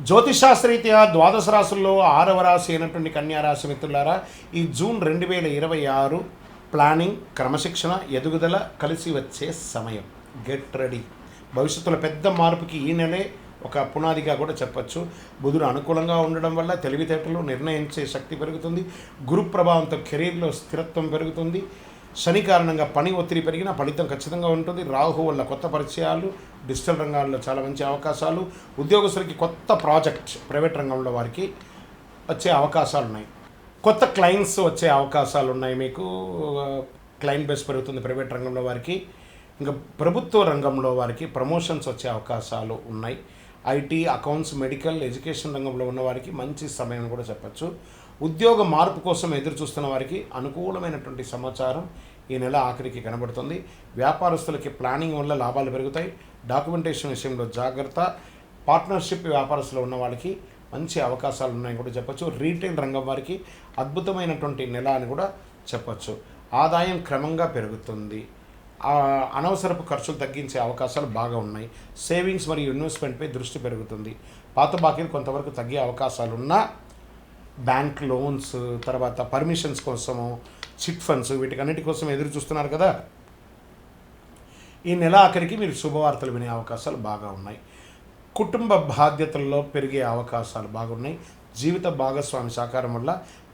జ్యోతిషాస్త్రరీత్యా ద్వాదశ రాశుల్లో 6వ రాశి అయినటువంటి కన్యా రాశి మిత్రులారా, ఈ జూన్ 2026 ప్లానింగ్, క్రమశిక్షణ, ఎదుగుదల కలిసి వచ్చే సమయం. Get ready. భవిష్యత్తులో పెద్ద మార్పుకి ఈ నెలే ఒక పునాదిగా కూడా చెప్పచ్చు. బుధుడు అనుకూలంగా ఉండడం వల్ల తెలివితేటలు, నిర్ణయించే శక్తి పెరుగుతుంది. గురు ప్రభావంతో కెరీర్లో స్థిరత్వం పెరుగుతుంది. శని కారణంగా పని ఒత్తిడి పెరిగిన ఫలితం ఖచ్చితంగా ఉంటుంది. రాహు వల్ల కొత్త పరిచయాలు, డిజిటల్ రంగాల్లో చాలా మంచి అవకాశాలు, ఉద్యోగస్తులకి కొత్త ప్రాజెక్ట్, ప్రైవేట్ రంగంలో వారికి వచ్చే అవకాశాలు ఉన్నాయి. కొత్త క్లయింట్స్ వచ్చే అవకాశాలు ఉన్నాయి. మీకు క్లయింట్ బేస్ పెరుగుతుంది ప్రైవేట్ రంగంలో వారికి. ఇంకా ప్రభుత్వ రంగంలో వారికి ప్రమోషన్స్ వచ్చే అవకాశాలు ఉన్నాయి. ఐటీ, అకౌంట్స్, మెడికల్, ఎడ్యుకేషన్ రంగంలో ఉన్న వారికి మంచి సమయం కూడా చెప్పచ్చు. ఉద్యోగ మార్పు కోసం ఎదురు చూస్తున్న వారికి అనుకూలమైనటువంటి సమాచారం ఈ నెల ఆఖరికి కనబడుతుంది. వ్యాపారస్తులకి ప్లానింగ్ వల్ల లాభాలు పెరుగుతాయి. డాక్యుమెంటేషన్ విషయంలో జాగ్రత్త. పార్ట్నర్షిప్ వ్యాపారస్తులు ఉన్న వాళ్ళకి మంచి అవకాశాలు ఉన్నాయని కూడా చెప్పచ్చు. రీటైల్ రంగం వారికి అద్భుతమైనటువంటి నెల అని కూడా చెప్పచ్చు. ఆదాయం క్రమంగా పెరుగుతుంది. అనవసరపు ఖర్చులు తగ్గించే అవకాశాలు బాగా ఉన్నాయి. సేవింగ్స్ మరియు ఇన్వెస్ట్మెంట్పై దృష్టి పెరుగుతుంది. పాత బాకీలు కొంతవరకు తగ్గే అవకాశాలు ఉన్నా బ్యాంక్ లోన్స్, తర్వాత పర్మిషన్స్ కోసము, చిట్ ఫండ్స్, వీటికన్నిటి కోసం ఎదురు చూస్తున్నారు కదా, ఈ నెల ఆఖరికి మీరు శుభవార్తలు వినే అవకాశాలు బాగా ఉన్నాయి. కుటుంబ బాధ్యతల్లో పెరిగే అవకాశాలు బాగున్నాయి. జీవిత భాగస్వామి సహకారం వల్ల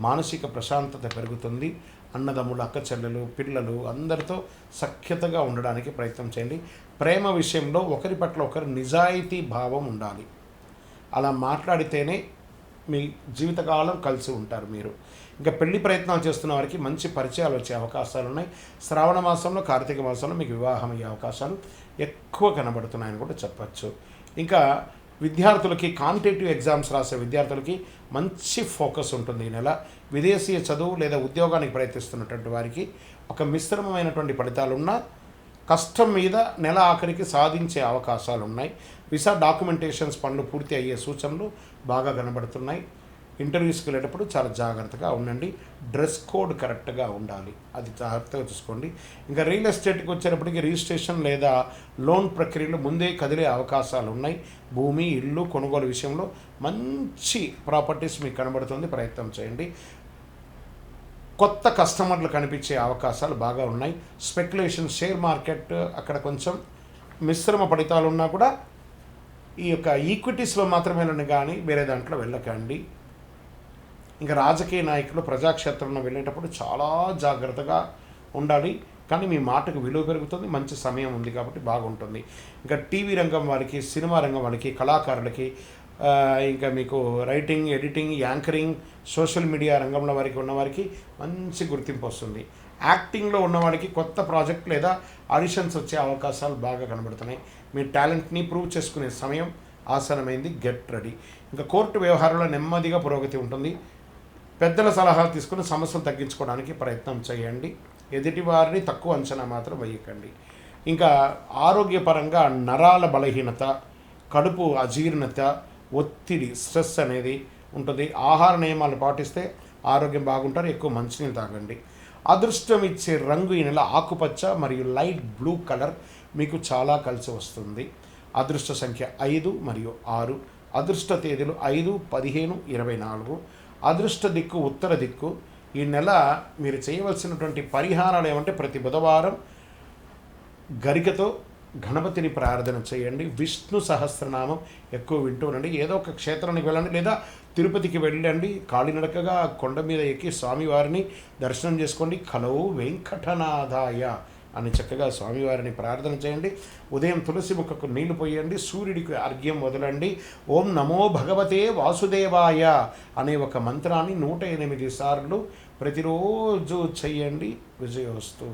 మానసిక ప్రశాంతత పెరుగుతుంది. అన్నదమ్ములు, అక్క చెల్లెలు, పిల్లలు అందరితో సఖ్యతగా ఉండడానికి ప్రయత్నం చేయండి. ప్రేమ విషయంలో ఒకరి పట్ల ఒకరు నిజాయితీ భావం ఉండాలి. అలా మాట్లాడితేనే మీ జీవితకాలం కలిసి ఉంటారు మీరు. ఇంకా పెళ్లి ప్రయత్నాలు చేస్తున్న వారికి మంచి పరిచయాలు వచ్చే అవకాశాలు ఉన్నాయి. శ్రావణ మాసంలో, కార్తీక మాసంలో మీకు వివాహం అయ్యే అవకాశాలు ఎక్కువ కనబడుతున్నాయని కూడా చెప్పచ్చు. ఇంకా విద్యార్థులకి, కాంపిటేటివ్ ఎగ్జామ్స్ రాసే విద్యార్థులకి మంచి ఫోకస్ ఉంటుంది ఈ నెల. విదేశీయ చదువు లేదా ఉద్యోగానికి ప్రయత్నిస్తున్నటువంటి వారికి ఒక మిశ్రమమైనటువంటి ఫలితాలు ఉన్నా కష్టం మీద నెల ఆఖరికి సాధించే అవకాశాలు ఉన్నాయి. వీసా డాక్యుమెంటేషన్స్ పనులు పూర్తి అయ్యే సూచనలు బాగా కనబడుతున్నాయి. ఇంటర్వ్యూస్కి వెళ్ళేటప్పుడు చాలా జాగ్రత్తగా ఉండండి. డ్రెస్ కోడ్ కరెక్ట్గా ఉండాలి, అది జాగ్రత్తగా చూసుకోండి. ఇంకా రియల్ ఎస్టేట్కి వచ్చేటప్పటికి రిజిస్ట్రేషన్ లేదా లోన్ ప్రక్రియలో ముందే కదిలే అవకాశాలు ఉన్నాయి. భూమి, ఇల్లు కొనుగోలు విషయంలో మంచి ప్రాపర్టీస్ మీకు కనబడుతుంది, ప్రయత్నం చేయండి. కొత్త కస్టమర్లు కనిపించే అవకాశాలు బాగా ఉన్నాయి. స్పెక్యులేషన్, షేర్ మార్కెట్ అక్కడ కొంచెం మిశ్రమ ఫలితాలు ఉన్నా కూడా ఈ యొక్క ఈక్విటీస్లో మాత్రమే వెళ్ళండి, కానీ వేరే దాంట్లో వెళ్ళకండి. ఇంకా రాజకీయ నాయకులు ప్రజాక్షేత్రంలో వెళ్ళేటప్పుడు చాలా జాగ్రత్తగా ఉండాలి, కానీ మీ మాటకు విలువ పెరుగుతుంది. మంచి సమయం ఉంది కాబట్టి బాగుంటుంది. ఇంకా టీవీ రంగం వారికి, సినిమా రంగం వారికి, కళాకారులకి, ఇంకా మీకు writing, editing, anchoring, social media రంగంలో వారికి ఉన్నవారికి మంచి గుర్తింపు వస్తుంది. యాక్టింగ్లో ఉన్నవాడికి కొత్త ప్రాజెక్ట్ లేదా ఆడిషన్స్ వచ్చే అవకాశాలు బాగా కనబడుతున్నాయి. మీ టాలెంట్ని ప్రూవ్ చేసుకునే సమయం ఆసనమైంది. Get ready. ఇంకా కోర్టు వ్యవహారంలో నెమ్మదిగా పురోగతి ఉంటుంది. పెద్దల సలహాలు తీసుకుని సమస్యలు తగ్గించుకోవడానికి ప్రయత్నం చేయండి. ఎదుటి వారిని తక్కువ అంచనా మాత్రం వేయకండి. ఇంకా ఆరోగ్యపరంగా నరాల బలహీనత, కడుపు అజీర్ణత, ఒత్తిడి, స్ట్రెస్ అనేది ఉంటుంది. ఆహార నియమాలు పాటిస్తే ఆరోగ్యం బాగుంటారు. ఎక్కువ మంచినీళ్ళు తాగండి. అదృష్టం ఇచ్చే రంగు ఈ నెల ఆకుపచ్చ మరియు లైట్ బ్లూ కలర్ మీకు చాలా కలిసి వస్తుంది. అదృష్ట సంఖ్య 5 మరియు 6. అదృష్ట తేదీలు 5, 15, 24. అదృష్ట దిక్కు ఉత్తర దిక్కు. ఈ నెల మీరు చేయవలసినటువంటి పరిహారాలు ఏమంటే, ప్రతి బుధవారం గరికతో గణపతిని ప్రార్థన చేయండి. విష్ణు సహస్రనామం ఎక్కువ వింటూ ఉండండి. ఏదో ఒక క్షేత్రానికి వెళ్ళండి, లేదా తిరుపతికి వెళ్ళండి. కాలినడకగా కొండ మీద ఎక్కి స్వామివారిని దర్శనం చేసుకోండి. కలవు వెంకటనాథాయ అని చక్కగా స్వామివారిని ప్రార్థన చేయండి. ఉదయం తులసి మొక్కకు నీళ్లు పోయండి. సూర్యుడికి అర్ఘ్యం వదలండి. ఓం నమో భగవతే వాసుదేవాయ అనే ఒక మంత్రాన్ని 108 సార్లు ప్రతిరోజు చెయ్యండి. విజయోస్తు.